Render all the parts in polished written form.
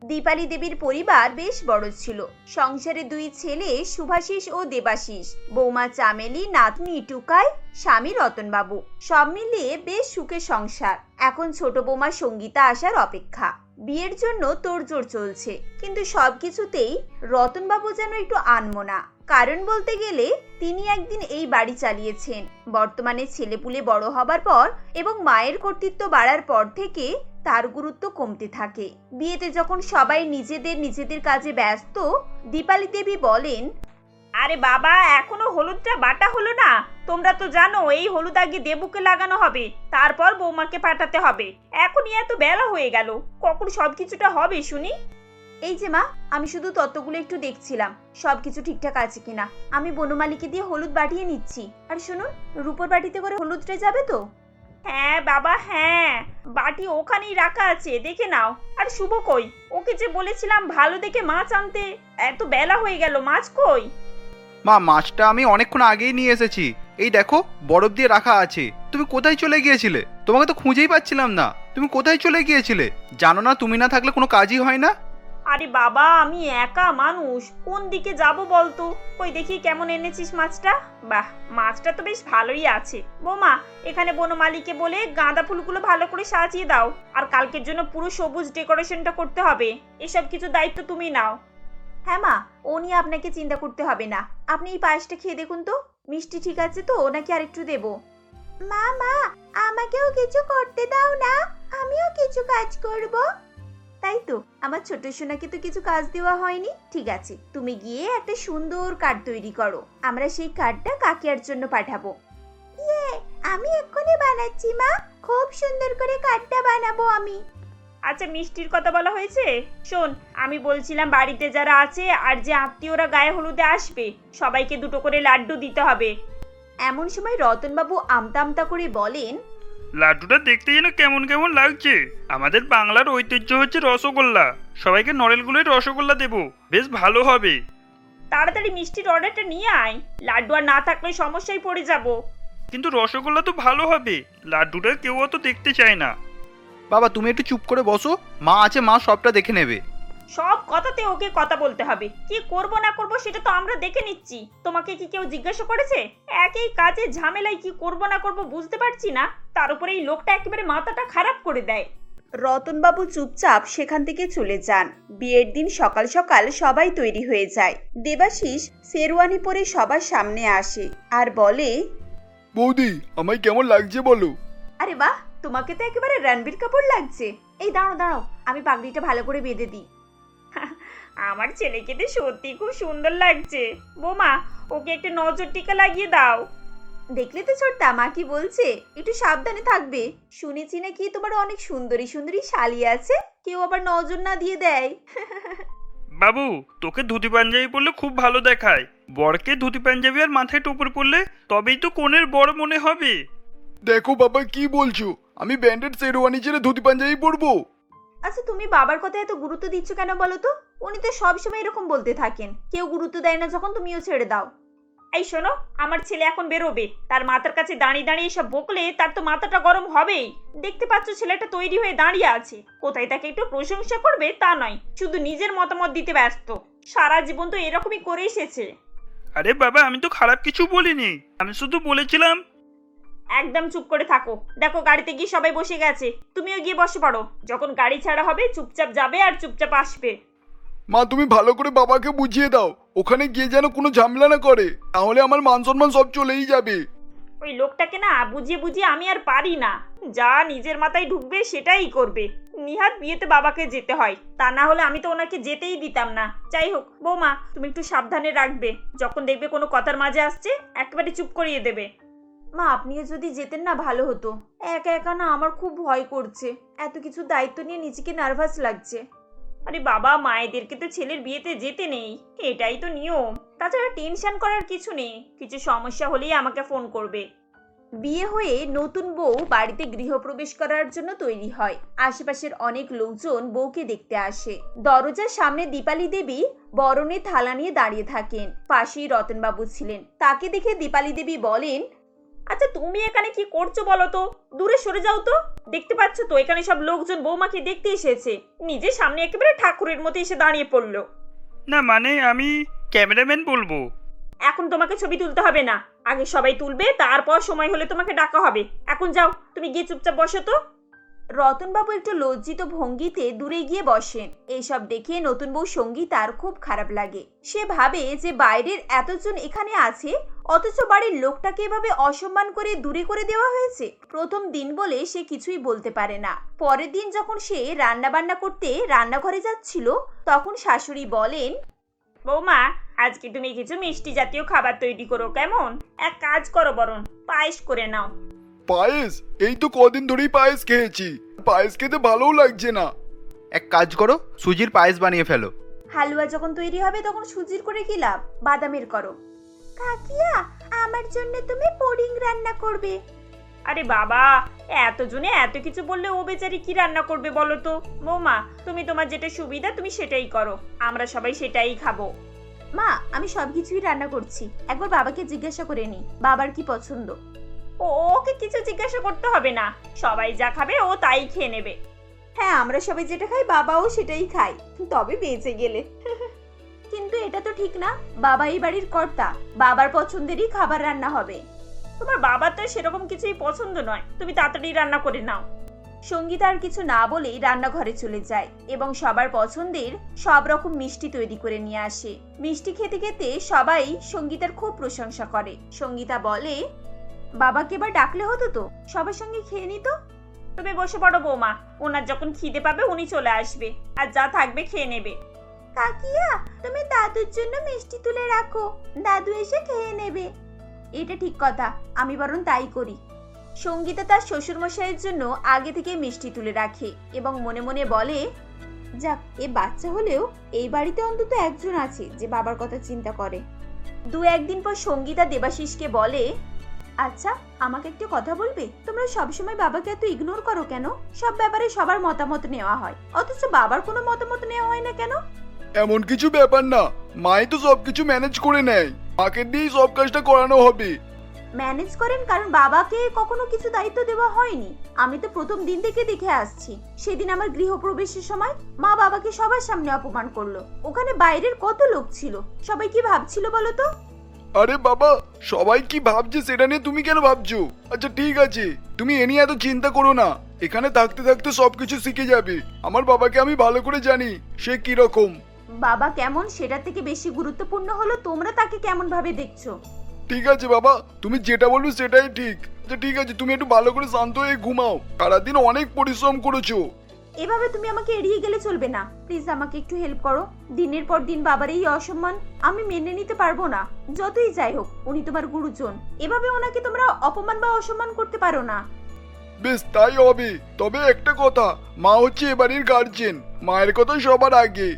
দীপালি দেবীর পরিবার বেশ বড় ছিল। সংসারে দুই ছেলে শুভাশিস ও দেবাশিস, বৌমা চামেলি, নাতনি টুকাই, স্বামী রতনবাবু। সব মিলিয়ে বেশ সুখের সংসার। এখন ছোট বৌমা সঙ্গীতা আসার অপেক্ষা। বিয়ের জন্য তোড়জোড় চলছে, কিন্তু সবকিছুতেই রতনবাবু যেন একটু আনমনা। কারণ বলতে গেলে তিনি একদিন এই বাড়ি চালিয়েছেন। বর্তমানে ছেলেপুলে বড় হবার পর এবং মায়ের কর্তৃত্ব বাড়ার পর থেকে তার গুরুত্ব কমতে থাকে। বিয়েতে যখন সবাই নিজেদের কাজে ব্যস্ত, দীপালি দেবী বলেন, আরে বাবা, এখনো হলুদটা বাটা হলো না? তোমরা তো জানো এই হলুদ আগে দেবুকে লাগানো হবে, তারপর বৌমাকে পাঠাতে হবে। এখনই এত বেলা হয়ে গেল, কখন সবকিছুটা হবে শুনি? এই যে মা, আমি শুধু তত্ত্বগুলো একটু দেখছিলাম সবকিছু ঠিকঠাক আছে কিনা। আমি বনমালীকে দিয়ে হলুদ বাটিয়ে নিচ্ছি। আর শুনুন, রূপোর বাটিতে করে হলুদটা যাবে তো? হ্যাঁ বাবা হ্যাঁ, বাটি ওখানেই রাখা আছে, দেখে নাও। আর শুভ কই? ওকে যে বলেছিলাম ভালো দেখে মাছ আনতে, এত বেলা হয়ে গেল, মাছ কই? মা, মাছটা আমি অনেকক্ষণ আগেই নিয়ে এসেছি। এই দেখো, বরফ দিয়ে রাখা আছে। তুমি কোথায় চলে গিয়েছিলে? তোমাকে তো খুঁজেই পাচ্ছিলাম না। তুমি কোথায় চলে গিয়েছিলে? জানো না তুমি না থাকলে কোনো কাজই হয় না। আরে বাবা, আমি একা মানুষ, কোন দিকে যাব বলতো? কই দেখি কেমন এনেছিস মাছটা। বাহ, মাছটা তো বেশ ভালোই আছে। বৌমা, এখানে বনমালীকে বলে গাঁদা ফুলগুলো ভালো করে সাজিয়ে দাও। আর কালকের জন্য পুরো সবুজ ডেকোরেশনটা করতে হবে। এসব কিছু দায়িত্ব তুমি নাও। হ্যাঁ মা, ও নিয়ে আপনাকে চিন্তা করতে হবে না। আপনি এই পায়েসটা খেয়ে দেখুন তো, মিষ্টি ঠিক আছে তো নাকি আরেকটু দেবো? মা মা, আমাকেও কিছু করতে দাও না, আমিও কিছু কাজ করব। তাই তো, আমার ছোট সোনাকে তো কিছু কাজ দেওয়া হয়নি। ঠিক আছে, তুমি গিয়ে একটা সুন্দর কার্ড তৈরি করো। আমরা সেই কার্ডটা কাকিয়ার জন্য পাঠাবো। ইয়ে, আমি এক্ষুনি বানাচ্ছি মা। খুব সুন্দর করে কার্ডটা বানাবো আমি। আচ্ছা, মিষ্টির কথা বলা হয়েছে। শোন, আমি বলছিলাম বাড়িতে যারা আছে আর যে আত্মীয়রা গায়ে হলুদে আসবে, সবাইকে দুটো করে লাড্ডু দিতে হবে। এমন সময় রতনবাবু আমতা আমতা করে বলেন, লাড্ডুটা দেখতে যেন কেমন কেমন লাগছে। আমাদের বাংলার ঐতিহ্য হচ্ছে রসগোল্লা। সবাইকে নড়েলগুলোই রসগোল্লা দেবো, বেশ ভালো হবে। তাড়াতাড়ি মিষ্টির অর্ডারটা নিয়ে আয়, লাড্ডু আর না থাকলে সমস্যায় পড়ে যাব। কিন্তু রসগোল্লা তো ভালো হবে, লাড্ডুটা কেউ অত দেখতে চায় না। বাবা, তুমি একটু চুপ করে বসো। মা আছে, মা সবটা দেখে নেবে। সব কথাতে ওকে কথা বলতে হবে। কি করব না করব সেটা তো আমরা দেখে নিচ্ছি। তোমাকে কি কেউ জিজ্ঞাসা করেছে? একই কাজে ঝামেলায় কি করব না করব বুঝতে পারছি না, তার উপরে এই লোকটা একেবারে মাথাটা খারাপ করে দেয়। রতনবাবু চুপচাপ সেখান থেকে চলে যান। বিয়ের দিন সকাল সকাল সবাই তৈরি হয়ে যায়। দেবাশিস শেরওয়ানি পরে সবার সামনে আসে আর বলে, বৌদি, আমায় কেমন লাগছে বলো? আরে বাহ, তোমাকে তো একেবারে রণবীর কাপুর লাগছে। এই দাঁড়াও দাঁড়াও, আমি পাগড়িটা ভালো করে বেঁধে দিই। আমার ছেলেকে তো সত্যি খুব সুন্দর লাগছে। বৌমা, ওকে একটা নজর টিকা লাগিয়ে দাও। দেখলে তো ছোট্টা, মা কি বলছে, একটু সাবধানে থাকবে। শুনেছি নাকি তোমার অনেক সুন্দরী সুন্দরী শালি আছে, কেউ আবার নজর না দিয়ে দেয়। বাবু, তোকে ধুতি পাঞ্জাবি পরলে খুব ভালো দেখায়। বরকে ধুতি পাঞ্জাবি আর মাথায় টোপর পরলে তবেই তো কনের বর মনে হবে। দেখো বাবা, কি বলছো? আমি ব্যান্ডেড শেরওয়ানি ছেড়ে ধুতি পাঞ্জাবি পরবো? আচ্ছা, তুমি বাবার কথা এত গুরুত্ব দিচ্ছ কেন বলো তো? উনি তো সবসময় এরকম বলতে থাকেন, কেউ গুরুত্ব দেয় না যখন তুমিও ছেড়ে দাও। এই শোনো, আমার ছেলে এখন বেরোবে, তার মাথার কাছে দাঁড়িয়ে দাঁড়িয়ে সব বকলে তার তো মাথাটা গরম হবেই। দেখতে পাচ্ছ ছেলেটা তৈরি হয়ে দাঁড়িয়ে আছে, কোথায় তাকে একটু প্রশংসা করবে তা নয়, শুধু নিজের মতামত দিতে ব্যস্ত। সারা জীবন তো এরকমই করে এসেছে। আরে বাবা, আমি তো খারাপ কিছু বলিনি, আমি শুধু বলেছিলাম। একদম চুপ করে থাকো। দেখো গাড়িতে গিয়ে সবাই বসে গেছে, তুমিও গিয়ে বসে পড়ো। যখন গাড়ি ছাড়া হবে চুপচাপ যাবে আর চুপচাপ আসবে। মা, তুমি ভালো করে বাবাকে বুঝিয়ে দাও, ওখানে গিয়ে যেন কোনো ঝামেলা না করে, তাহলে আমার মান সম্মান সব চলেই যাবে। ওই লোকটাকে না বুঝিয়ে বুঝিয়ে আমি আর পারি না। যা নিজের মাথায় ঢুকবে সেটাই করবে। নিহাত বিয়েতে বাবাকে যেতে হয়, তা না হলে আমি তো ওনাকে যেতেই দিতাম না। যাই হোক বৌমা, তুমি একটু সাবধানে রাখবে। যখন দেখবে কোনো কথার মাঝে আসছে একেবারে চুপ করিয়ে দেবে। মা, আপনিও যদি যেতেন না ভালো হতো। একা একা না আমার খুব ভয় করছে, এত কিছু দায়িত্ব নিয়ে নিজেকে নার্ভাস লাগছে। আরে বাবা, মায়েদেরকে তো ছেলের বিয়েতে যেতে নেই, এটাই তো নিয়ম। তাছাড়া টেনশন করার কিছু নেই, কিছু সমস্যা হলেই আমাকে ফোন করবে। বিয়ে হয়ে নতুন বউ বাড়িতে গৃহপ্রবেশ করার জন্য তৈরি হয়। আশেপাশের অনেক লোকজন বউকে দেখতে আসে। দরজার সামনে দীপালি দেবী বরণের থালা নিয়ে দাঁড়িয়ে থাকেন। পাশেই রতনবাবু ছিলেন। তাকে দেখে দীপালি দেবী বলেন, আচ্ছা তুমি এখানে কি করছো বলো তো? দূরে সরে যাও তো। দেখতে পাচ্ছ তো এখানে সব লোকজন বৌমাকে দেখতে এসেছে, নিজের সামনে একেবারে ঠাকুরের মতো এসে দাঁড়িয়ে পড়লো। না মানে আমি ক্যামেরাম্যান বলবো। এখন তোমাকে ছবি তুলতে হবে না, আগে সবাই তুলবে, তারপর সময় হলে তোমাকে ডাকা হবে। এখন যাও, তুমি গিয়ে চুপচাপ বসো তো। রতনবাবু একটু লজ্জিত ভঙ্গিতে দূরে গিয়ে বসেন। এইসব দেখে নতুন বউ সঙ্গীতার খুব খারাপ লাগে। সে ভাবে যে বাইরের এতজন এখানে আছে, অথচ বাড়ির লোকটাকে এভাবে অসম্মান করে দূরে করে দেওয়া হয়েছে। প্রথম দিন বলে সে কিছুই বলতে পারে না। পরের দিন যখন সে রান্না বান্না করতে রান্নাঘরে যাচ্ছিল, তখন শাশুড়ি বলেন, বৌমা, আজকে তুমি কিছু মিষ্টি জাতীয় খাবার তৈরি করো, কেমন? এক কাজ করো, বরং পায়েস করে নাও। পায়েস? এই তো কদিন ধরেই পায়েস খেয়েছি, পায়েস খেতে ভালোও লাগছে না। এক কাজ করো, সুজির পায়েস বানিয়ে ফেলো। হালুয়া যখন তৈরি হবে তখন সুজির করে কি লাভ, বাদামের করো। কাকিয়া, আমার জন্য তুমি পুডিং রান্না করবে। আরে বাবা, এতজনে এত কিছু বললে ও বেচারি কি রান্না করবে বলো তো? বৌমা, তুমি তোমার যেটা সুবিধা তুমি সেটাই করো, আমরা সবাই সেটাই খাবো। মা, আমি সবকিছুই রান্না করছি, একবার বাবাকে জিজ্ঞাসা করে নি বাবার কি পছন্দ। ওকে কিছু জিজ্ঞাসা করতে হবে না, সবাই যা খাবে ও তাই খেয়ে নেবে। হ্যাঁ, আমরা সবাই যেটা খাই বাবাও সেটাই খায়, তবে বেঁচে গেলে। কিন্তু এটা তো ঠিক না, বাবা এই বাড়ির কর্তা, বাবার পছন্দেরই খাবার রান্না হবে। তোমার বাবার তো সেরকম কিছুই পছন্দ নয়, তুমি তাড়াতাড়ি রান্না করে নাও। সঙ্গীতা আর কিছু না বলেই রান্নাঘরে চলে যায় এবং সবার পছন্দের সব রকম মিষ্টি তৈরি করে নিয়ে আসে। মিষ্টি খেতে খেতে সবাই সঙ্গীতার খুব প্রশংসা করে। সঙ্গীতা বলে, বাবাকে এবার ডাকলে হতো তো, সবার সঙ্গে খেয়ে নিত। তুমি বসে পড়ো বৌমা, ওনার যখন খিদে পাবে উনি চলে আসবে, আর যা থাকবে খেয়ে নেবে। কাকিয়া, তুমি দাদুর জন্য মিষ্টি তুলে রাখো, দাদু এসে খেয়ে নেবে। এটা ঠিক কথা, আমি বরং তাই করি। সঙ্গীতা তার শ্বশুরমশাইয়ের জন্য আগে থেকে মিষ্টি তুলে রাখে এবং মনে মনে বলে, যাক, এ বাচ্চা হলেও এই বাড়িতে অন্তত একজন আছে যে বাবার কথা চিন্তা করে। দু একদিন পর সঙ্গীতা দেবাশিসকে বলে, আচ্ছা, আমাকে একটু কথা বলবে? তোমরা সবসময় বাবাকে এত ইগনোর করো কেন? সব ব্যাপারে সবার মতামত নেওয়া হয়, অথচ বাবার কোনো মতামত নেওয়া হয় না কেন? এমন কিছু ব্যাপার না, মাই তো সবকিছু ম্যানেজ করে নেয়, মাকে দিয়েই সব কাজটা করানো হবে। ম্যানেজ করেন কারণ বাবাকে কখনো কিছু দায়িত্ব দেওয়া হয়নি। আমি তো প্রথম দিন থেকে দেখে আসছি, সেদিন আমার গৃহপ্রবেশের সময় মা বাবাকে সবার সামনে অপমান করলো। ওখানে বাইরের কত লোক ছিল, সবাই কি ভাবছিল বলো তো? আরে বাবা, সবাই কি ভাবছে সেটা নিয়ে তুমি কেন ভাবছো? আচ্ছা ঠিক আছে, তুমি এ নিয়ে এত চিন্তা করো না, এখানে থাকতে থাকতে সবকিছু শিখে যাবে। আমার বাবাকে আমি ভালো করে জানি সে কি রকম। বাবা কেমন সেটার থেকে বেশি গুরুত্বপূর্ণ হলো তোমরা তাকে কেমন ভাবে দেখছো। ঠিক আছে বাবা, তুমি যেটা বলবে সেটাই ঠিক। আচ্ছা ঠিক আছে, তুমি একটু ভালো করে শান্ত হয়ে ঘুমাও, সারাদিন অনেক পরিশ্রম করেছো। এভাবে তুমি আমাকে এড়িয়ে গেলে চলবে না, প্লিজ আমাকে একটু হেল্প করো। দিনের পর দিন বাবার এই অসম্মান আমি মেনে নিতে পারবো না। যতই যাই হোক, উনি তোমার গুরুজন, এভাবে ওনাকে তোমরা অপমান বা অসম্মান করতে পারো না। বেশ, তাই হবে। তবে একটা কথা, মা হচ্ছে এবাড়ির গার্জেন, মায়ের কথা সবার আগে।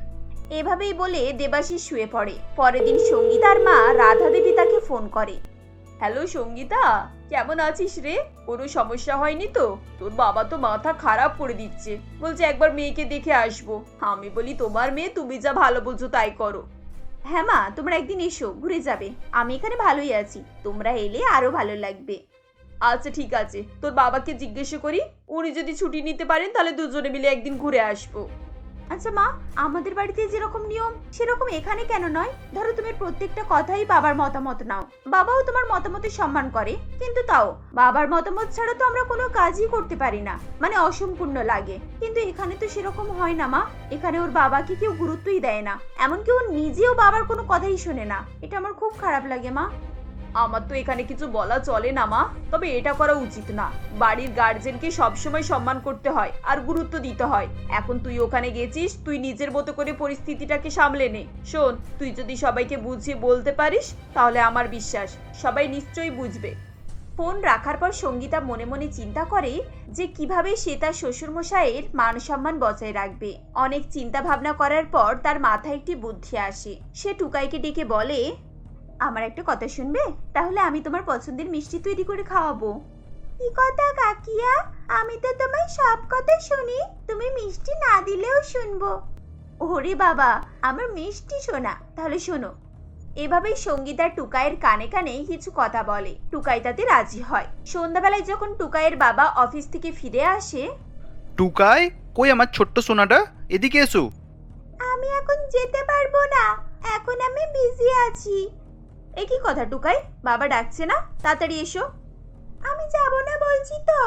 এভাবেই বলে দেবাশিস শুয়ে পড়ে। পরের দিন সঙ্গীতার মা রাধা দেবী তাকে ফোন করে। হ্যালো সঙ্গীতা, কেমন আছিস রে? কোনো সমস্যা হয়নি তো? তোর বাবা তো মাথা খারাপ করে দিচ্ছে, বলছে একবার মেয়েকে দেখে আসবো। আমি বলি তোমার মেয়ে, তুমি যা ভালো বোঝো তাই করো। হ্যাঁ মা, তোমরা একদিন এসো, ঘুরে যাবে। আমি এখানে ভালোই আছি, তোমরা এলে আরো ভালো লাগবে। আচ্ছা ঠিক আছে, তোর বাবাকে জিজ্ঞেস করি, উনি যদি ছুটি নিতে পারেন তাহলে দুজনে মিলে একদিন ঘুরে আসবো। আচ্ছা মা, আমাদের বাড়িতে যেরকম নিয়ম সেরকম এখানে কেন নয়? ধরো তুমি প্রত্যেকটা কথাই বাবার মতামত নাও, বাবাও তোমার মতামতের সম্মান করে, কিন্তু তাও বাবার মতামত ছাড়া তো আমরা কোনো কাজই করতে পারি না, মানে অসম্পূর্ণ লাগে। কিন্তু এখানে তো সেরকম হয় না মা, এখানে ওর বাবাকে কেউ গুরুত্বই দেয় না, এমনকি ও নিজেও বাবার কোনো কথাই শোনে না। এটা আমার খুব খারাপ লাগে মা। আমার তো এখানে কিছু বলা চলে না মা, তবে এটা করা উচিত না। বাড়ির গার্জেনকে সবসময় সম্মান করতে হয় আর গুরুত্ব দিতে হয়। এখন তুই ওখানে গেছিস, তুই নিজের মতো করে পরিস্থিতিটাকে সামলে নে। শোন, তুই যদি সবাইকে বুঝিয়ে বলতে পারিস তাহলে আমার বিশ্বাস সবাই নিশ্চয়ই বুঝবে। ফোন রাখার পর সঙ্গীতা মনে মনে চিন্তা করে যে কিভাবে সে তার শ্বশুরমশাইয়ের মান সম্মান বজায় রাখবে। অনেক চিন্তা ভাবনা করার পর তার মাথায় একটি বুদ্ধি আসে। সে টুকাইকে ডেকে বলে, আমার একটা কথা শুনবে? তাহলে আমি তোমার পছন্দের মিষ্টি তৈরি করে খাওয়াবো। কি কথা কাকিয়া? আমি তো তোমার সব কথা শুনি, তুমি মিষ্টি না দিলেও শুনবো। ওরে বাবা, আমার মিষ্টি শোনা। তাহলে শোনো, এভাবেই সঙ্গীতা টুকাইয়ের কানে কানে কিছু কথা বলে। টুকাই তাতে রাজি হয়। সন্ধ্যাবেলায় যখন টুকাইয়ের বাবা অফিস থেকে ফিরে আসে, টুকাই, কই আমার ছোট্ট সোনাটা, এদিকে এসো। আমি এখন যেতে পারবো না, এখন আমি বিজি আছি। এ কি কথা টুকাই, বাবা ডাকছে না? তাড়াতাড়ি এসো। আমি যাব না বলছি তো।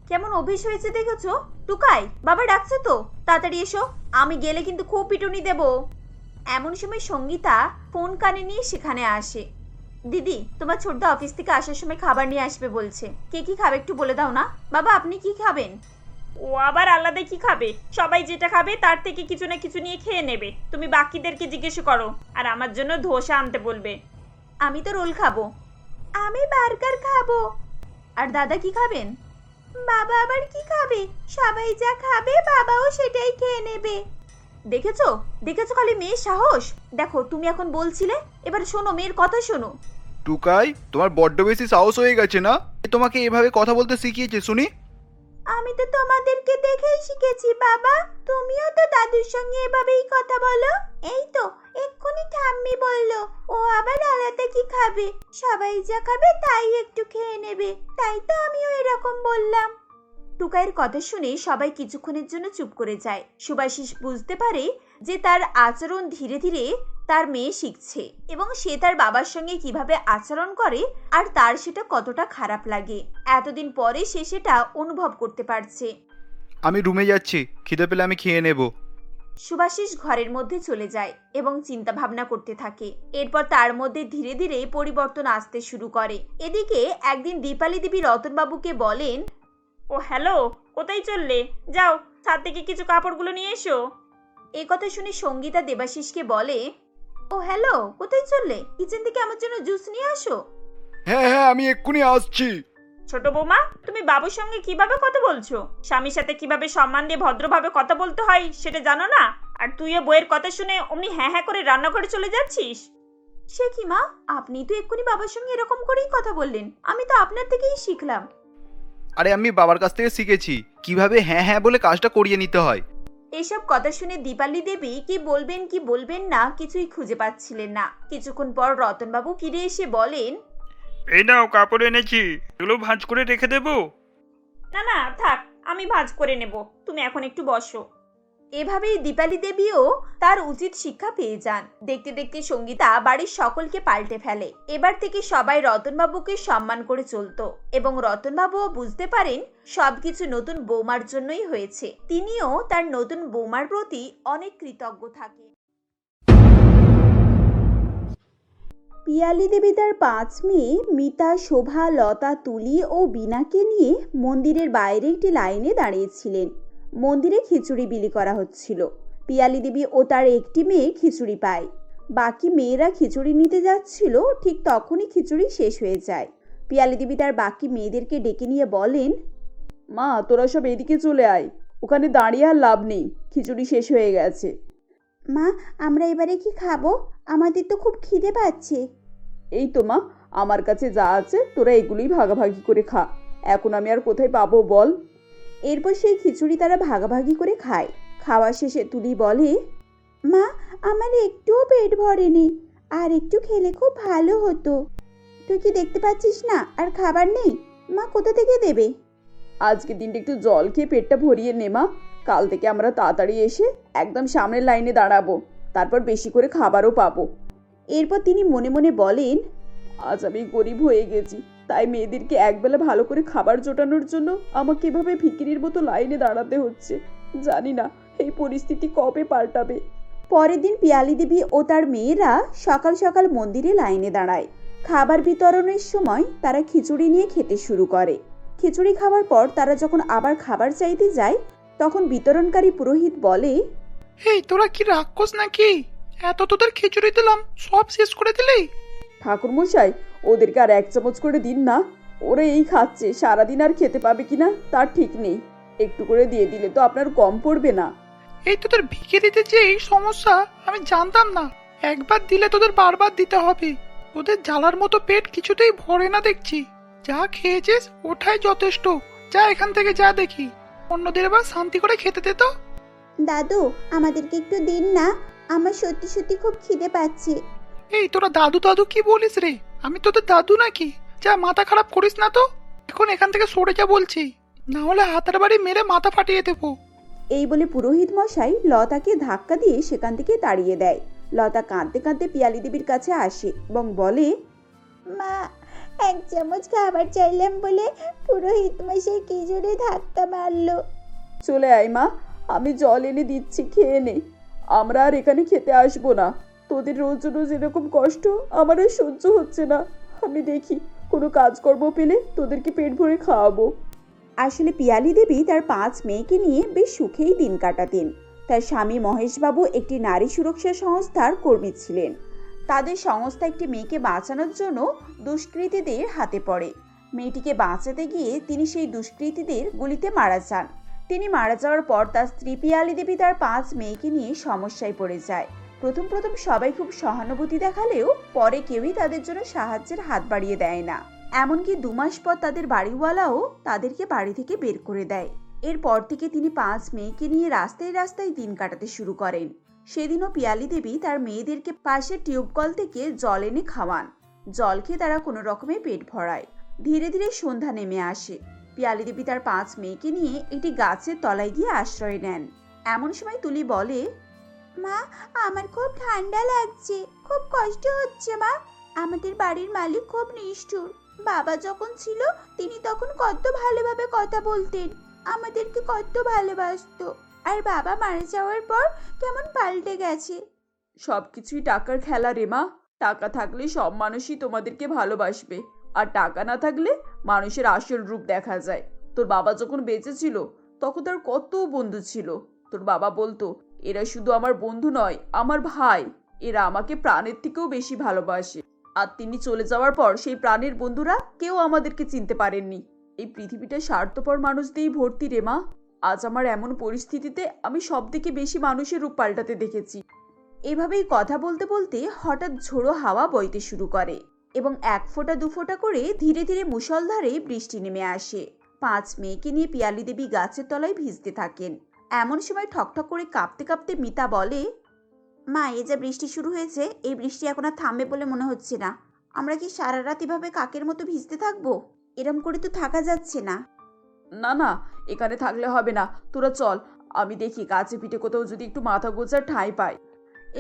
কেমন অভ্যেস হয়েছে দেখেছো? টুকাই, বাবা ডাকছে তো, তাড়াতাড়ি এসো, আমি গেলে কিন্তু খুব পিটুনি দেব। এমন সময় সঙ্গীতা ফোন কানে নিয়ে সেখানে আসে। দিদি, তোমার ছোটদা অফিস থেকে আসার সময় খাবার নিয়ে আসবে বলছে। কে কি খাবে একটু বলে দাও না। বাবা, আপনি কি খাবেন? ও আবার আলাদা কি খাবে? সবাই যেটা খাবে তার থেকে কিছু না কিছু নিয়ে খেয়ে নেবে। তুমি বাকিদেরকে জিজ্ঞেস করো, আর আমার জন্য ধোসা আনতে বলবে। আমি তো রোল খাবো। আমি বার্গার খাবো। আর দাদা কি খাবেন? বাবা আবার কি খাবে? সবাই যা খাবে বাবাও সেটাই খেয়ে নেবে। দেখেছো দেখেছো, খালি মেয়ের সাহস। দেখো, তুমি এখন বলছিলে, এবার শোনো, মেয়ের কথা শোনো। টুকাই, তোমার বড্ড বেশি সাহস হয়ে গেছে না? এ তোমাকে এভাবে কথা বলতে শিখিয়েছে শুনি? আমি তো তোমাদেরকে দেখেই শিখেছি বাবা। তুমিও তো দাদুর সঙ্গে এভাবেই কথা বলো। এই তো এক্ষুনি ঠাম্মি বললো ও আবার আলাদা কি খাবে, সবাই যা খাবে তাই একটু খেয়ে নেবে, তাই তো আমিও এরকম বললাম। টুকাইয়ের কথা শুনে সবাই কিছুক্ষণের জন্য চুপ করে যায়। সুভাষিস বুঝতে পারে যে তার আচরণ ধীরে ধীরে তার মেয়ে শিখছে এবং সে তার বাবার সঙ্গে কিভাবে আচরণ করে আর তার সেটা কতটা খারাপ লাগে। এতদিন পরে সে সেটা অনুভব করতে পারছে। আমি রুমে যাচ্ছি, খিদে পেলে আমি খেয়ে নেব। সুভাষিস ঘরের মধ্যে চলে যায় এবং চিন্তা ভাবনা করতে থাকে। এরপর তার মধ্যে ধীরে ধীরে পরিবর্তন আসতে শুরু করে। এদিকে একদিন দীপালি দেবী রতনবাবুকে বলেন, ও হ্যালো, কোথায় চললে? যাও, ছাদ থেকে কিছু কাপড়গুলো নিয়ে এসো। এই কথা শুনে সঙ্গীতা দেবাশিসকে বলে, ও হ্যালো, কোথায় চললে? কিচেন থেকে আমার জন্য জুস নিয়ে আসো। হ্যাঁ হ্যাঁ, আমি এক্ষুনি আসছি। ছোট বৌমা, তুমি বাবুর সঙ্গে কিভাবে কথা বলছো? স্বামীর সাথে কিভাবে সম্মান দিয়ে ভদ্রভাবে কথা বলতে হয় সেটা জানো না? আর তুইও বইয়ের কথা শুনে অমনি হ্যাঁ হ্যাঁ করে রান্নাঘরে চলে যাচ্ছিস। সে কি মা, আপনি তো এক্ষুনি বাবার সঙ্গে এরকম করেই কথা বললেন। আমি তো আপনার থেকেই শিখলাম। আরে আমি বাবার কাছ থেকে শিখেছি কিভাবে হ্যাঁ হ্যাঁ বলে কাজটা করিয়ে নিতে হয়। এইসব কথা শুনে দীপালি দেবী কি বলবেন না কিছুই খুঁজে পাচ্ছিলেন না। কিছুক্ষণ পর রতনবাবু ফিরে এসে বলেন, এই নাও কাপড় এনেছি, এগুলো ভাঁজ করে রেখে দেবো। না না থাক, আমি ভাঁজ করে নেব, তুমি এখন একটু বসো। এভাবেই দীপালি দেবীও তার উচিত শিক্ষা পেয়ে যান। দেখতে দেখতে সঙ্গীতা বাড়ির সকলকে পাল্টে ফেলে। এবার থেকে সবাই রতনবাবুকে সম্মান করে চলতো এবং রতনবাবুও বুঝতে পারেন সবকিছু নতুন বৌমার জন্যই হয়েছে। তিনিও তার নতুন বৌমার প্রতি অনেক কৃতজ্ঞ থাকেন। পিয়ালি দেবী তার 5 মেয়ে মিতা, শোভা, লতা, তুলি ও বিনাকে নিয়ে মন্দিরের বাইরে একটি লাইনে দাঁড়িয়েছিলেন। মন্দিরে খিচুড়ি বিলি করা হচ্ছিল। পিয়ালি দেবী ও তার একটি মেয়ে খিচুড়ি পায়। বাকি মেয়েরা খিচুড়ি নিতে যাচ্ছিল, ঠিক তখনই খিচুড়ি শেষ হয়ে যায়। পিয়ালি দেবী তার বাকি মেয়েদেরকে ডেকে নিয়ে বলেন, মা, তোরা সব এদিকে চলে আয়, ওখানে দাঁড়িয়ে আর লাভ নেই, খিচুড়ি শেষ হয়ে গেছে। মা, আমরা এবারে কি খাবো? আমাদের তো খুব খিদে পাচ্ছে। এই তো মা, আমার কাছে যা আছে তোরা এগুলোই ভাগাভাগি করে খা, এখন আমি আর কোথায় পাবো বল। এরপর সেই খিচুড়ি তারা ভাগাভাগি করে খায়। খাওয়া শেষে তুলি বলে, মা, আমার একটুও পেট ভরেনি, আর একটু খেলে খুব ভালো হতো। তুই কি দেখতে পাচ্ছিস না আর খাবার নেই? মা কোথা থেকে দেবে? আজকে দিনটা একটু জল খেয়ে পেটটা ভরিয়ে নে মা, কাল থেকে আমরা তাড়াতাড়ি এসে একদম সামনের লাইনে দাঁড়াবো, তারপর বেশি করে খাবারও পাবো। এরপর তিনি মনে মনে বলেন, আজ আমি গরিব হয়ে গেছি, তাই মেয়েদেরকে একবেলা ভালো করে খাবার জোটানোর জন্য আমাকে এভাবে ভিখিরির মতো লাইনে দাঁড়াতে হচ্ছে। জানি না এই পরিস্থিতি কবে পাল্টাবে। পরের দিন পিয়ালি দেবী ও তার মেয়েরা সকাল সকাল মন্দিরে লাইনে দাঁড়ায়। খাবার বিতরণের সময় তারা খিচুড়ি নিয়ে খেতে শুরু করে। খিচুড়ি খাওয়ার পর তারা যখন আবার খাবার চাইতে যায়, তখন বিতরণকারী পুরোহিত বলে, এই তোরা কি রাক্ষস নাকি? এত তোদের খিচুড়ি দিলাম, সব শেষ করে দিলি? ঠাকুরমশাই, ওদেরকে আর 1 চামচ করে দিন না, ওরা এই খাচ্ছে, সারাদিন আর খেতে পাবে কিনা তার ঠিক নেই, একটু করে দিয়ে দিলে তো আপনার কম পড়বে না। এই তোদের ভিখিরিতে যে এই সমস্যা আমি জানতাম না, একবার দিলে তোদের বারবার দিতে হবে। তোদের জ্বালার মতো পেট কিছুতেই ভরে না দেখছি, যা খেয়েছিস ওঠাই যথেষ্ট। যা এখান থেকে, যা দেখি, অন্যদের আবার শান্তি করে খেতে দে তো। দাদু, আমাদেরকে একটু দিন না, আমার সত্যি সত্যি খুব খিদে পাচ্ছে। এই তোরা দাদু দাদু কি বলিস রে? আমি তোদের দাদু নাকি? যা, মাথা খারাপ করিস না তো। এখন এখান থেকে সরে যা বলছি, না হলে হাতের বাড়ি মেরে মাথা ফাটিয়ে দেবো। এই বলে পুরোহিত মশাই লতাকে ধাক্কা দিয়ে সেখান থেকে তাড়িয়ে দেয়। লতা কাঁদতে কাঁদতে পিয়ালি দেবীর কাছে আসে এবং বলে, মা, এক চামচ খাবার চাইলাম বলে পুরোহিত মশাই কি জোরে ধাক্কা মারলো। চলে আয় মা, আমি জল এনে দিচ্ছি, খেয়ে নে। আমরা আর এখানে খেতে আসবো না। তোদের রোজ রোজ এরকম কষ্ট আমার আর সহ্য হচ্ছে না। আমি দেখি কোনো কাজকর্ম পেলে তোদেরকে পেট ভরে খাওয়াবো। আসলে পিয়ালি দেবী তার 5 মেয়েকে নিয়ে বেশ সুখেই দিন কাটাতেন। তার স্বামী মহেশবাবু একটি নারী সুরক্ষা সংস্থার কর্মী ছিলেন। তাদের সংস্থা একটি মেয়েকে বাঁচানোর জন্য দুষ্কৃতীদের হাতে পড়ে। মেয়েটিকে বাঁচাতে গিয়ে তিনি সেই দুষ্কৃতীদের গুলিতে মারা যান। তিনি মারা যাওয়ার পর তার স্ত্রী পিয়ালি দেবী তার 5 মেয়েকে নিয়ে সমস্যায় পড়ে যায়। প্রথম প্রথম সবাই খুব সহানুভূতি দেখালেও পরে কেউই তাদের জন্য সাহায্যের হাত বাড়িয়ে দেয় না। এমনকি 2 মাস পর তাদের বাড়িওয়ালাও তাদেরকে বাড়ি থেকে বের করে দেয়। এরপর থেকে তিনি 5 মেয়েকে নিয়ে রাস্তায় রাস্তায় দিন কাটাতে শুরু করেন। সেদিনও পিয়ালি দেবী তার মেয়েদেরকে পাশের টিউবকল থেকে জল এনে খাওয়ান। জল খেয়ে তারা কোনো রকমে পেট ভরায়। ধীরে ধীরে সন্ধ্যা নেমে আসে। পিয়ালি দেবী তার 5 মেয়েকে নিয়ে একটি গাছের তলায় গিয়ে আশ্রয় নেন। এমন সময় তুলি বলে, মা, আমার খুব ঠান্ডা লাগছে, খুব কষ্ট হচ্ছে মা। আমাদের বাড়ির মালিক খুব নিষ্ঠুর। বাবা যখন ছিল তিনি তখন কত ভালোভাবে কথা বলতেন, আমাদেরকে কত ভালোবাসতো। আর বাবা মারা যাওয়ার পর কেমন পাল্টে গেছে। সবকিছুই টাকার খেলা রে মা। টাকা থাকলে সব মানুষই তোমাদেরকে ভালোবাসবে, আর টাকা না থাকলে মানুষের আসল রূপ দেখা যায়। তোর বাবা যখন বেঁচে ছিল তখন তার কত বন্ধু ছিল। তোর বাবা বলতো, এরা শুধু আমার বন্ধু নয়, আমার ভাই। এরা আমাকে প্রাণের থেকেও বেশি ভালোবাসে। আর তিনি চলে যাওয়ার পর সেই প্রাণের বন্ধুরা কেউ আমাদেরকে চিনতে পারেননি। এই পৃথিবীটা স্বার্থপর মানুষ দিয়েই ভর্তি রে মা। আজ আমার এমন পরিস্থিতিতে আমি সব থেকে বেশি মানুষের রূপ পাল্টাতে দেখেছি। এভাবেই কথা বলতে বলতে হঠাৎ ঝোড়ো হাওয়া বইতে শুরু করে এবং 1 ফোঁটা 2 ফোঁটা করে ধীরে ধীরে মুষলধারে বৃষ্টি নেমে আসে। 5 মেয়েকে নিয়ে পিয়ালি দেবী গাছের তলায় ভিজতে থাকেন। এমন সময় ঠকঠক করে কাঁপতে কাঁপতে মিতা বলে, মা, এই যে বৃষ্টি শুরু হয়েছে, এই বৃষ্টি এখন আর থামবে বলে মনে হচ্ছে না। আমরা কি সারা রাত এভাবে কাকের মতো ভিজতে থাকবো? এরম করে তো থাকা যাচ্ছে না। না না, এখানে থাকলে হবে না, তোরা চল। আমি দেখি কাছে পিঠে কোথাও যদি একটু মাথা গোজার ঠাঁই পাই।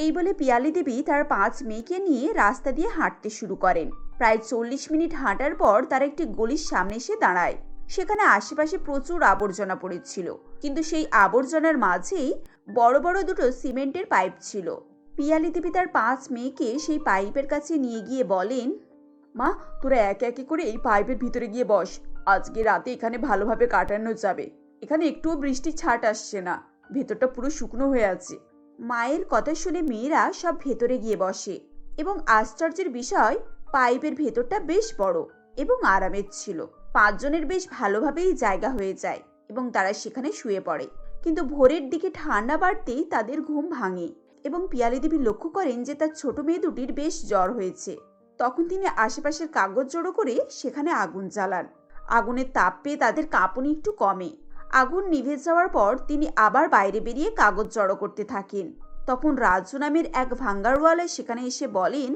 এই বলে পিয়ালি দেবী তার 5 মেয়েকে নিয়ে রাস্তা দিয়ে হাঁটতে শুরু করেন। প্রায় 40 মিনিট হাঁটার পর তারা একটি গলির সামনে এসে দাঁড়ায়। সেখানে আশেপাশে প্রচুর আবর্জনা পড়েছিল, কিন্তু সেই আবর্জনার মাঝেই বড় বড় 2টো সিমেন্টের পাইপ ছিল। পিয়ালি দেবী তার 5 মেয়েকে সেই পাইপের কাছে নিয়ে গিয়ে বলেন, মা, তোরা একে একে করে এই পাইপের ভিতরে গিয়ে বস। আজকে রাতে এখানে ভালোভাবে কাটানো যাবে। এখানে একটুও বৃষ্টির ছাট আসছে না, ভেতরটা পুরো শুকনো হয়ে আছে। মায়ের কথা শুনে মেয়েরা সব ভেতরে গিয়ে বসে এবং আশ্চর্যের বিষয়, পাইপের ভেতরটা বেশ বড় এবং আরামের ছিল। 5 জনের বেশ ভালোভাবেই জায়গা হয়ে যায় এবং তারা সেখানে শুয়ে পড়ে। কিন্তু ভোরের দিকে ঠান্ডা বাড়তেই তাদের ঘুম ভাঙে এবং পিয়ালি দেবী লক্ষ্য করেন যে তার ছোট মেয়ে দুটির বেশ জ্বর হয়েছে। তখন তিনি আশেপাশের কাগজ জড়ো করে সেখানে আগুন জ্বালান। আগুনের তাপ পেয়ে তাদের কাঁপুনি একটু কমে। আগুন নিভে যাওয়ার পর তিনি আবার বাইরে বেরিয়ে কাগজ জড়ো করতে থাকেন। তখন রাজু নামের এক ভাঙ্গারওয়ালা সেখানে এসে বলেন,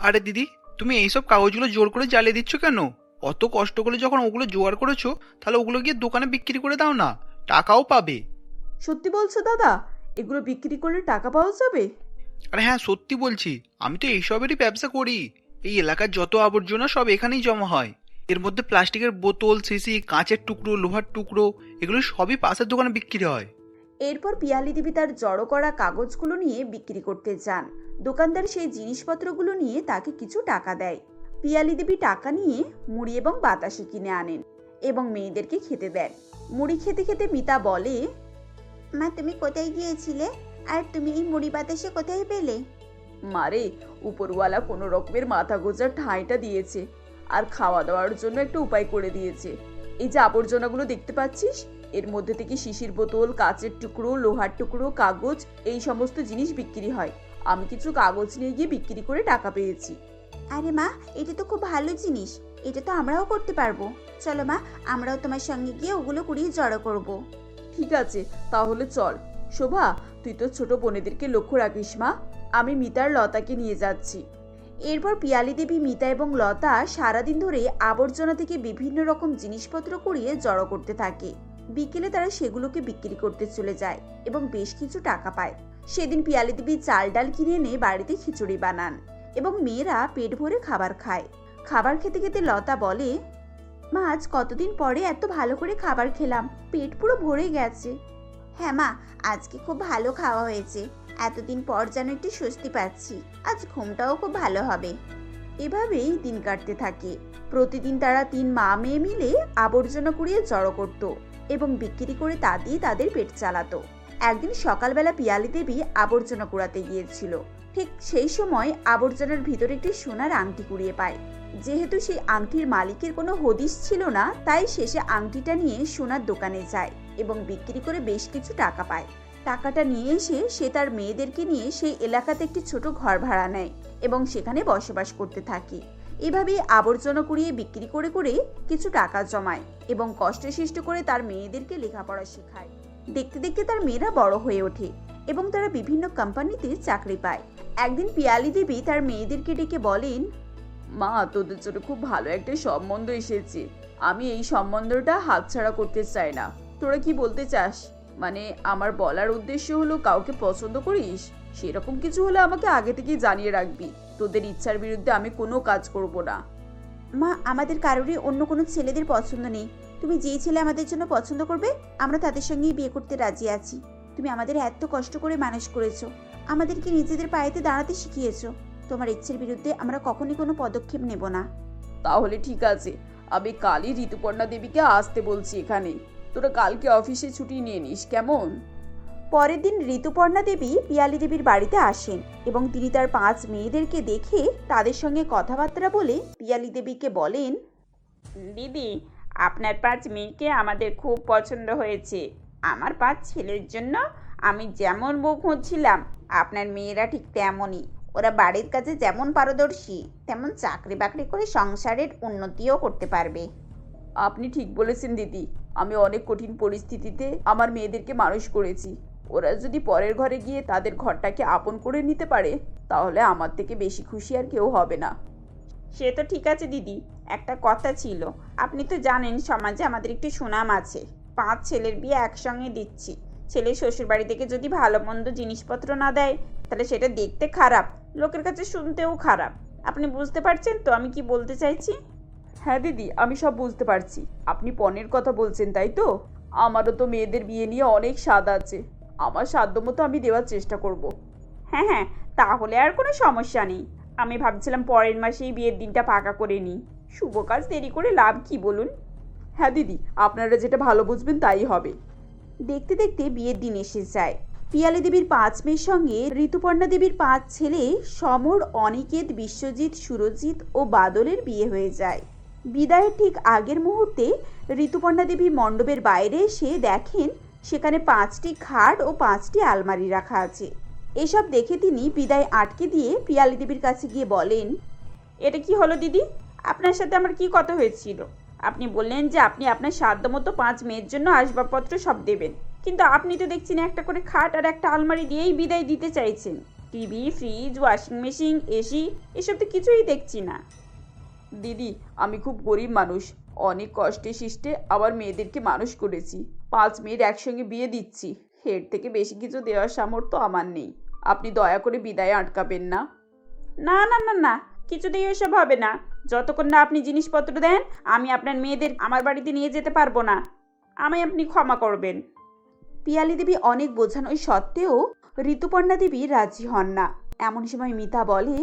আরে দিদি, তুমি এইসব কাগজগুলো জোর করে জ্বালিয়ে দিচ্ছ কেন? অত কষ্ট করে যখন ওগুলো জোগাড় করেছো, তাহলে ওগুলো গিয়ে দোকানে বিক্রি করে দাও না, টাকাও পাবে। সত্যি বলছো দাদা? এগুলো বিক্রি করলে টাকা পাওয়া যাবে? আরে হ্যাঁ, সত্যি বলছি, আমি তো এইসবেরই ব্যবসা করি। এই এলাকার যত আবর্জনা সব এখানেই জমা হয়। এর মধ্যে প্লাস্টিকের বোতল, শিশি, কাঁচের টুকরো, লোহার টুকরো, এগুলো সবই পাশের দোকানে বিক্রি হয়। এরপর পিয়ালি দেবী তার জড়ো করা কাগজগুলো নিয়ে বিক্রি করতে যান। দোকানদার সেই জিনিসপত্রগুলো নিয়ে তাকে কিছু টাকা দেয়। পিয়ালি দেবী টাকা নিয়ে মুড়ি এবং বাতাসা কিনে আনেন এবং মেয়েদেরকে খেতে দেন। মুড়ি খেতে খেতে মিতা বলে, মা, তুমি কোথায় গিয়েছিলে? আর তুমি এই মুড়ি বাতাসা কোথায় পেলে? মারে, উপরওয়ালা কোনো রকমের মাথা গোজার ঠাঁইটা দিয়েছে, আর খাওয়া দাওয়ার জন্য একটা উপায় করে দিয়েছে। এই যে আবর্জনাগুলো দেখতে পাচ্ছিস, এর মধ্যে থেকে শিশির বোতল, কাচের টুকরো, লোহার টুকরো, কাগজ, এই সমস্ত জিনিস বিক্রি হয়। আমি কিছু কাগজ নিয়ে গিয়ে বিক্রি করে টাকা পেয়েছি। আরে মা, এটা তো খুব ভালো জিনিস, এটা তো আমরাও করতে পারবো। চলো মা, আমরাও তোমার সঙ্গে গিয়ে ওগুলো কুড়িয়ে জড়ো করবো। ঠিক আছে, তাহলে চল। শোভা, তুই তো ছোট বোনেদেরকে লক্ষ্য রাখিস মা। আমি মিতার লতাকে নিয়ে যাচ্ছি। এরপর পিয়ালি দেবী, মিতা এবং লতা সারাদিন ধরে আবর্জনা থেকে বিভিন্ন রকম জিনিসপত্র কুড়িয়ে জড়ো করতে থাকে। বিকেলে তারা সেগুলোকে বিক্রি করতে চলে যায় এবং বেশ কিছু টাকা পায়। সেদিন পিয়ালি দেবী চাল ডাল কিনে এনে বাড়িতে খিচুড়ি বানান এবং মেয়েরা পেট ভরে খাবার খায়। খাবার খেতে খেতে লতা বলে, মা, আজ কতদিন পরে এত ভালো করে খাবার খেলাম, পেট পুরো ভরে গেছে। হ্যাঁ মা, আজকে খুব ভালো খাওয়া হয়েছে, এতদিন পর যেন একটু স্বস্তি পাচ্ছি, আজ ঘুমটাও খুব ভালো হবে। এভাবেই দিন কাটতে থাকে। প্রতিদিন তারা 3 মা মেয়ে মিলে আবর্জনা কুড়িয়ে জড়ো করত এবং বিক্রি করে তা দিয়ে তাদের পেট চালাতো। একদিন সকালবেলা পিয়ালি দেবী আবর্জনা কুড়াতে গিয়েছিল। ঠিক সেই সময় আবর্জনার ভিতরে একটি সোনার আংটি কুড়িয়ে পায়। যেহেতু সেই আংটির মালিকের কোনো হদিশ ছিল না, তাই শেষে আংটিটা নিয়ে সোনার দোকানে যায় এবং বিক্রি করে বেশ কিছু টাকা পায়। টাকাটা নিয়ে এসে সে তার মেয়েদেরকে নিয়ে সেই এলাকাতে একটি ছোট ঘর ভাড়া নেয় এবং সেখানে বসবাস করতে থাকে। এভাবেই আবর্জনা কুড়িয়ে বিক্রি করে করে কিছু টাকা জমায় এবং কষ্টে সৃষ্ট করে তার মেয়েদেরকে লেখাপড়া শেখায়। দেখতে দেখতে তার মেয়েরা বড় হয়ে ওঠে এবং তারা বিভিন্ন কোম্পানিতে চাকরি পায়। একদিন পিয়ালি দেবী তার মেয়েদেরকে ডেকে বলেন, মা, তোদের জন্য খুব ভালো একটা সম্বন্ধ এসেছে। আমি এই সম্বন্ধটা হাতছাড়া করতে চাই না। তোরা কি বলতে চাস? মানে আমার বলার উদ্দেশ্য হলো, কাউকে পছন্দ করিস? সেরকম কিছু হলে আমাকে আগে থেকেই জানিয়ে রাখবি। তোদের ইচ্ছার বিরুদ্ধে আমি কোনো কাজ করব না। মা, আমাদের কারোরই অন্য কোনো ছেলেদের পছন্দ নেই। তুমি যেই ছেলে আমাদের জন্য পছন্দ করবে আমরা তাদের সঙ্গেই বিয়ে করতে রাজি আছি। তুমি আমাদের এত কষ্ট করে মানুষ করেছো, আমাদেরকে নিজেদের পায়েতে দাঁড়াতে শিখিয়েছো। তোমার ইচ্ছের বিরুদ্ধে আমরা কখনই কোনো পদক্ষেপ নেব না। তাহলে ঠিক আছে, আমি কালই ঋতুপর্ণা দেবীকে আসতে বলছি এখানে। তোরা কালকে অফিসে ছুটি নিয়ে নিস, কেমন? পরের দিন ঋতুপর্ণা দেবী পিয়ালি দেবীর বাড়িতে আসেন এবং তিনি তার 5 মেয়েদেরকে দেখে তাদের সঙ্গে কথাবার্তা বলে পিয়ালি দেবীকে বলেন, দিদি, আপনার 5 মেয়েকে আমাদের খুব পছন্দ হয়েছে। আমার 5 ছেলের জন্য আমি যেমন বউ খুঁজছিলাম, আপনার মেয়েরা ঠিক তেমনই। ওরা বাড়ির কাজে যেমন পারদর্শী, তেমন চাকরি বাকরি করে সংসারের উন্নতিও করতে পারবে। আপনি ঠিক বলেছেন দিদি। আমি অনেক কঠিন পরিস্থিতিতে আমার মেয়েদেরকে মানুষ করেছি। ওরা যদি পরের ঘরে গিয়ে তাদের ঘরটাকে আপন করে নিতে পারে, তাহলে আমার থেকে বেশি খুশি আর কেউ হবে না। সে তো ঠিক আছে দিদি, একটা কথা ছিল। আপনি তো জানেন সমাজে আমাদের একটি সুনাম আছে। 5 ছেলের বিয়ে একসঙ্গে দিচ্ছি। ছেলে শ্বশুর বাড়ি থেকে যদি ভালো মন্দ জিনিসপত্র না দেয়, তাহলে সেটা দেখতে খারাপ, লোকের কাছে শুনতেও খারাপ। আপনি বুঝতে পারছেন তো আমি কি বলতে চাইছি? হ্যাঁ দিদি, আমি সব বুঝতে পারছি। আপনি পণের কথা বলছেন, তাই তো? আমারও তো মেয়েদের বিয়ে নিয়ে অনেক স্বাদ আছে। আমার সাধ্যমতো আমি দেওয়ার চেষ্টা করব। হ্যাঁ হ্যাঁ, তাহলে আর কোনো সমস্যা নেই। আমি ভাবছিলাম পরের মাসেই বিয়ের দিনটা পাকা করে নিই। শুভ কাজ দেরি করে লাভ কি বলুন? হ্যাঁ দিদি, আপনারা যেটা ভালো বুঝবেন তাই হবে। দেখতে দেখতে বিয়ের দিন এসে যায়। পিয়ালি দেবীর 5 মেয়ের সঙ্গে ঋতুপর্ণা দেবীর 5 ছেলে সমর, অনিকেত, বিশ্বজিৎ, সুরজিৎ ও বাদলের বিয়ে হয়ে যায়। বিদায়ের ঠিক আগের মুহূর্তে ঋতুপর্ণা দেবী মণ্ডপের বাইরে এসে দেখেন সেখানে 5টি খাট ও 5টি আলমারি রাখা আছে। এসব দেখে তিনি বিদায় আটকে দিয়ে পিয়ালি দেবীর কাছে গিয়ে বলেন, এটা কি হলো দিদি? আপনার সাথে আমার কি কথা হয়েছিল? আপনি বললেন যে আপনি আপনার সাধ্যমতো 5 মেয়ের জন্য আসবাবপত্র সব দেবেন, কিন্তু আপনি তো দেখছি না একটা করে খাট আর একটা আলমারি দিয়েই বিদায় দিতে চাইছেন। TV, fridge, washing machine, AC এসব তো কিছুই দেখছি না। দিদি, আমি খুব গরিব মানুষ। অনেক কষ্টে শিষ্টে আমার মেয়েদেরকে মানুষ করেছি। 5 মেয়ের একসঙ্গে বিয়ে দিচ্ছি। এর থেকে বেশি কিছু দেওয়ার সামর্থ্য আমার নেই। আপনি দয়া করে বিদায় আটকাবেন না। না না না না, কিছুতেই এসব হবে না। যতক্ষণ না আপনি জিনিসপত্র দেন, আমি আপনার মেয়েদের আমার বাড়িতে নিয়ে যেতে পারবো না। আমায় আপনি ক্ষমা করবেন। পিয়ালি দেবী অনেক বোঝানোর সত্ত্বেও ঋতুপর্ণা দেবী রাজি হন না। এমন সময় মিতা বলে,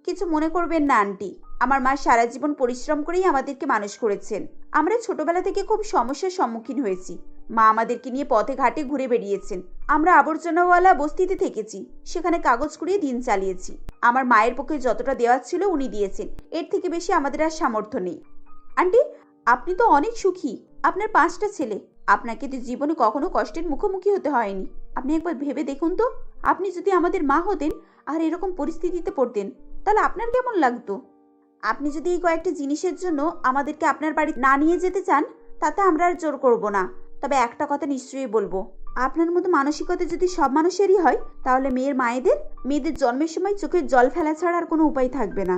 কিছু মনে করবেন না আন্টি, আমার মা সারা জীবন পরিশ্রম করেই আমাদেরকে মানুষ করেছেন। আমরা ছোটবেলা থেকে খুব সমস্যার সম্মুখীন হয়েছি। মা আমাদেরকে নিয়ে পথে ঘাটে ঘুরে বেরিয়েছেন। আমরা আবর্জনাওয়ালা বস্তিতে থেকেছি, সেখানে কাগজ কুড়িয়ে দিন চালিয়েছি। আমার মায়ের পক্ষে যতটা দেওয়ার ছিল উনি দিয়েছেন, এর থেকে বেশি আমাদের আর সামর্থ্য নেই। আন্টি, আপনি তো অনেক সুখী, আপনার 5টা ছেলে। আপনাকে তো জীবনে কখনো কষ্টের মুখোমুখি হতে হয়নি। আপনি একবার ভেবে দেখুন তো, আপনি যদি আমাদের মা হতেন আর এরকম পরিস্থিতিতে পড়তেন, তাহলে আপনার কেমন লাগতো? আপনি যদি এই কয়েকটা জিনিসের জন্য আমাদেরকে আপনার বাড়ি না নিয়ে যেতে চান, তাতে আমরা আর জোর করব না। তবে একটা কথা নিশ্চয়ই বলবো, আপনার মতো মানসিকতা যদি সব মানুষেরই হয় তাহলে মেয়েদের জন্মের সময় চোখের জল ফেলা ছাড়া আর কোনো উপায় থাকবে না।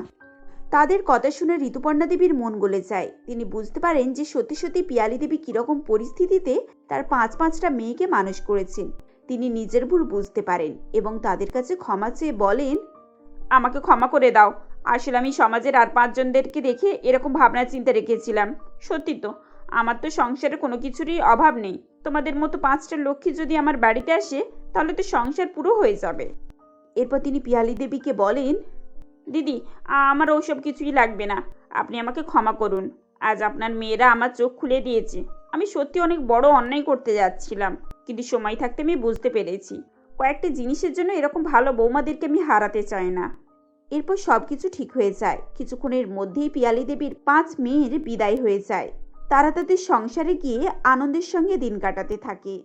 তাদের কথা শুনে ঋতুপর্ণা দেবীর মন গলে যায়। তিনি বুঝতে পারেন যে সত্যি সত্যি পিয়ালি দেবী কিরকম পরিস্থিতিতে তার পাঁচটা মেয়েকে মানুষ করেছেন। তিনি নিজের ভুল বুঝতে পারেন এবং তাদের কাছে ক্ষমা চেয়ে বলেন, আমাকে ক্ষমা করে দাও। আসলে আমি সমাজের আর 5 জনদেরকে দেখে এরকম ভাবনা চিন্তা রেখেছিলাম। সত্যি তো, আমার তো সংসারে কোনো কিছুরই অভাব নেই। তোমাদের মতো 5টা লক্ষ্মী যদি আমার বাড়িতে আসে তাহলে তো সংসার পুরো হয়ে যাবে। এরপর তিনি পিয়ালি দেবীকে বলেন, দিদি, আমার ওসব কিছুই লাগবে না। আপনি আমাকে ক্ষমা করুন। আজ আপনার মেয়েরা আমার চোখ খুলে দিয়েছে। আমি সত্যি অনেক বড় অন্যায় করতে যাচ্ছিলাম, কিন্তু সময় থাকতে আমি বুঝতে পেরেছি কয়েকটা জিনিসের জন্য এরকম ভালো বৌমাদেরকে আমি হারাতে চাই না। এরপর সবকিছু ঠিক হয়ে যায়। কিছুক্ষণের মধ্যেই পিয়ালি দেবীর 5 মেয়ের বিদায় হয়ে যায়। তারা তাদের সংসারে গিয়ে আনন্দের সঙ্গে দিন কাটাতে থাকে।